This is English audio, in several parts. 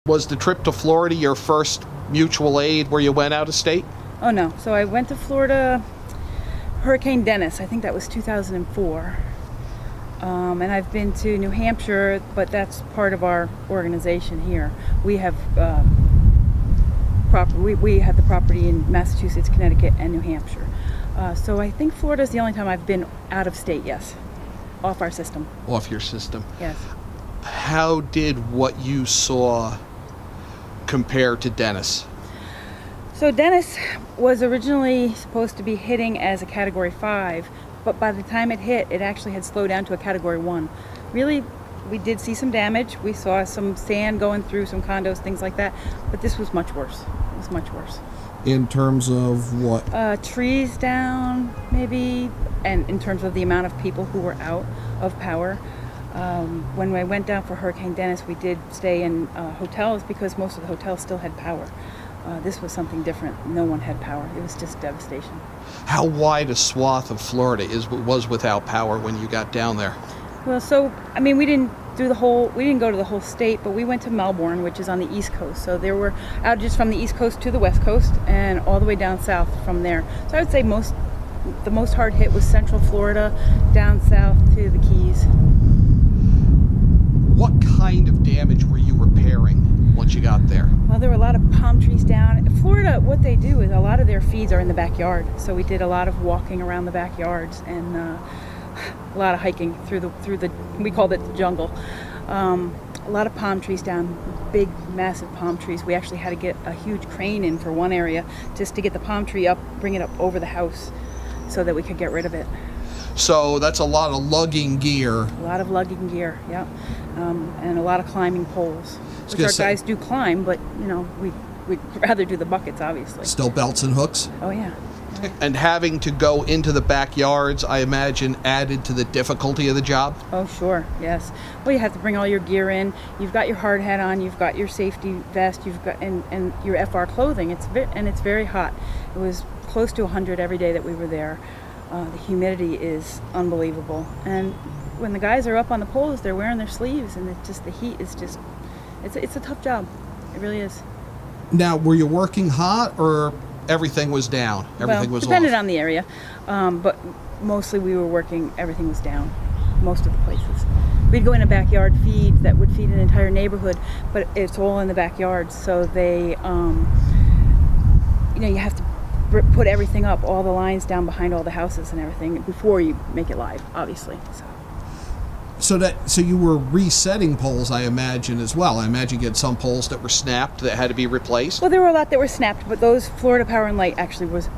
Was the trip to Florida your first mutual aid where you went out of state? Oh no, so I went to Florida, Hurricane Dennis, I think that was 2004. And I've been to New Hampshire, but that's part of our organization here. We have we have the property in Massachusetts, Connecticut, and New Hampshire. So I think Florida is the only time I've been out of state, yes. Off our system. Off your system. Yes. How did what you saw compare to Dennis? So Dennis was originally supposed to be hitting as a Category 5, but by the time it hit, it actually had slowed down to a Category 1. Really, we did see some damage. We saw some sand going through some condos, things like that, but this was much worse. It was much worse. In terms of what? Trees down, maybe, and in terms of the amount of people who were out of power. When I went down for Hurricane Dennis, we did stay in hotels because most of the hotels still had power. This was something different. No one had power. It was just devastation. How wide a swath of Florida was without power when you got down there? Well, so I mean, we didn't go to the whole state, but we went to Melbourne, which is on the East Coast. So there were outages from the East Coast to the West Coast and all the way down south from there. So I would say the most hard hit was Central Florida, down south to the Keys. What kind of damage were you repairing once you got there? Well, there were a lot of palm trees down. In Florida, what they do is a lot of their feeds are in the backyard. So we did a lot of walking around the backyards and a lot of hiking through the we called it the jungle. A lot of palm trees down, big, massive palm trees. We actually had to get a huge crane in for one area just to get the palm tree up, bring it up over the house so that we could get rid of it. So that's a lot of lugging gear. A lot of lugging gear, yeah. And a lot of climbing poles, which our guys do climb, but, you know, we'd rather do the buckets, obviously. Still belts and hooks? Oh, yeah. And having to go into the backyards, I imagine, added to the difficulty of the job? Oh, sure, yes. Well, you have to bring all your gear in. You've got your hard hat on, you've got your safety vest, you've got and your FR clothing. It's very hot. It was close to 100 every day that we were there. The humidity is unbelievable. And when the guys are up on the poles, they're wearing their sleeves, and the heat is just, it's a tough job. It really is. Now, were you working hot, or everything was down? Everything was depended off? on the area, but mostly we were working, everything was down, most of the places. We'd go in a backyard feed that would feed an entire neighborhood, but it's all in the backyard, so they, you have to put everything up, all the lines down behind all the houses and everything before you make it live, obviously. So you were resetting poles, I imagine, as well. I imagine you had some poles that were snapped that had to be replaced. Well, there were a lot that were snapped, but those Florida Power and Light actually was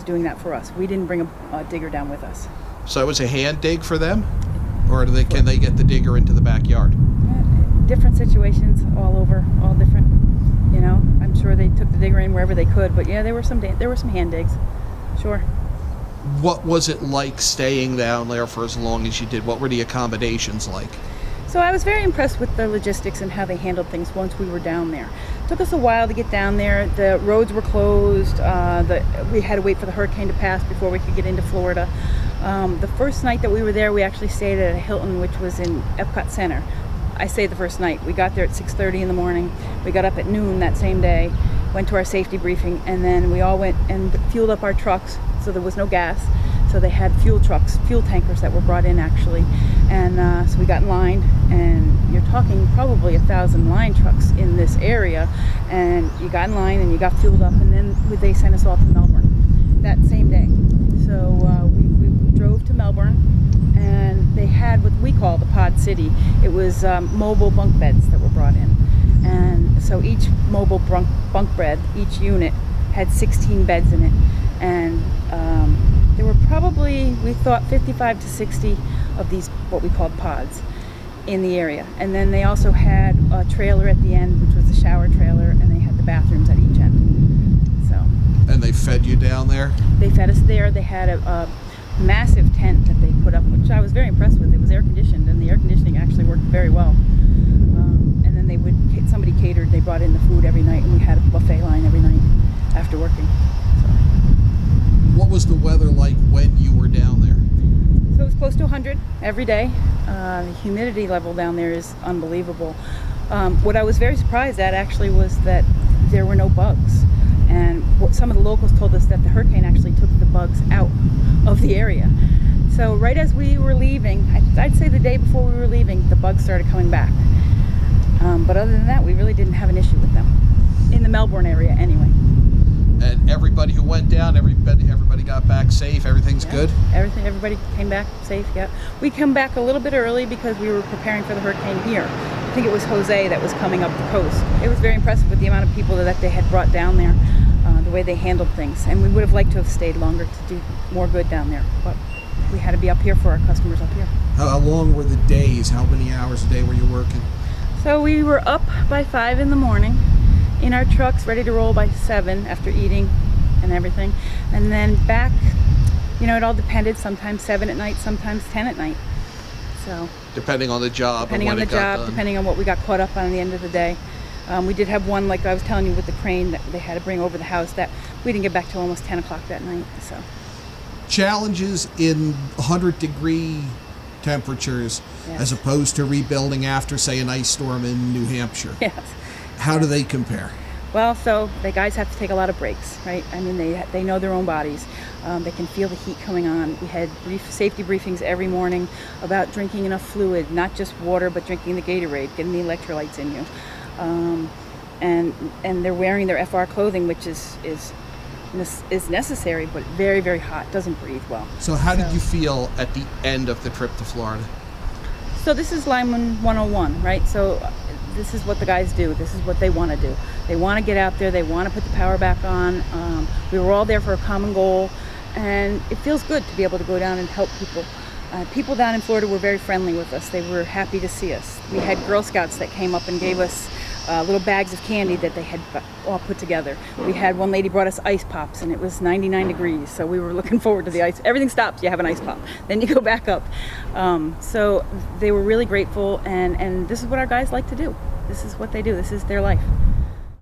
doing that for us. We didn't bring a digger down with us. So it was a hand dig for them, or can they get the digger into the backyard? Different situations, all over, all different. You know, I'm sure they took the digger in wherever they could, but yeah, there were some hand digs, sure. What was it like staying down there for as long as you did? What were the accommodations like? So I was very impressed with the logistics and how they handled things once we were down there. It took us a while to get down there. The roads were closed. We had to wait for the hurricane to pass before we could get into Florida. The first night that we were there, we actually stayed at a Hilton, which was in Epcot Center. I stayed the first night. We got there at 6:30 in the morning. We got up at noon that same day, went to our safety briefing, and then we all went and fueled up our trucks, so there was no gas. So they had fuel tankers that were brought in actually. And so we got in line, and you're talking probably 1,000 line trucks in this area. And you got in line and you got fueled up, and then they sent us all to Melbourne that same day. So we drove to Melbourne, and they had what we call the Pod City. It was mobile bunk beds that were brought in. And so each mobile bunk bed, each unit had 16 beds in it. And there were probably, we thought, 55 to 60 of these, what we called pods, in the area. And then they also had a trailer at the end, which was a shower trailer, and they had the bathrooms at each end. So. And they fed you down there? They fed us there. They had a massive tent that they put up, which I was very impressed with. It was air conditioned, and the air conditioning actually worked very well. And then somebody catered. They brought in the food every night, and we had a buffet line every night after working. What was the weather like when you were down there? So it was close to 100 every day. The humidity level down there is unbelievable. What I was very surprised at actually was that there were no bugs. And what some of the locals told us that the hurricane actually took the bugs out of the area. So right as we were leaving, I'd say the day before we were leaving, the bugs started coming back. But other than that, we really didn't have an issue with them. In the Melbourne area anyway. And everybody who went down, everybody got back safe, everything's good? Everybody came back safe, yeah. We come back a little bit early because we were preparing for the hurricane here. I think it was Jose that was coming up the coast. It was very impressive with the amount of people that they had brought down there, the way they handled things. And we would have liked to have stayed longer to do more good down there. But we had to be up here for our customers up here. How long were the days? How many hours a day were you working? So we were up by 5 in the morning, in our trucks, ready to roll by 7 after eating and everything. And then back, it all depended, sometimes 7 at night, sometimes 10 at night. So Depending on the job. depending on the job, depending on what we got caught up on at the end of the day. We did have one, like I was telling you, with the crane that they had to bring over the house, that we didn't get back till almost 10 o'clock that night. So Challenges in 100-degree temperatures Yes. as opposed to rebuilding after, say, an ice storm in New Hampshire. yes. How do they compare? Well, so the guys have to take a lot of breaks, right? I mean, they know their own bodies. They can feel the heat coming on. We had safety briefings every morning about drinking enough fluid, not just water, but drinking the Gatorade, getting the electrolytes in you. And they're wearing their FR clothing, which is necessary, but very, very hot. Doesn't breathe well. So how did you feel at the end of the trip to Florida? So this is Lineman 101, right? So this is what the guys do. This is what they want to do. They want to get out there. They want to put the power back on. We were all there for a common goal, and it feels good to be able to go down and help people. People down in Florida were very friendly with us. They were happy to see us. We had Girl Scouts that came up and gave us little bags of candy that they had all put together. We had one lady brought us ice pops, and it was 99 degrees, so we were looking forward to the ice. Everything stops, you have an ice pop. Then you go back up. So they were really grateful, and this is what our guys like to do. This is what they do. This is their life.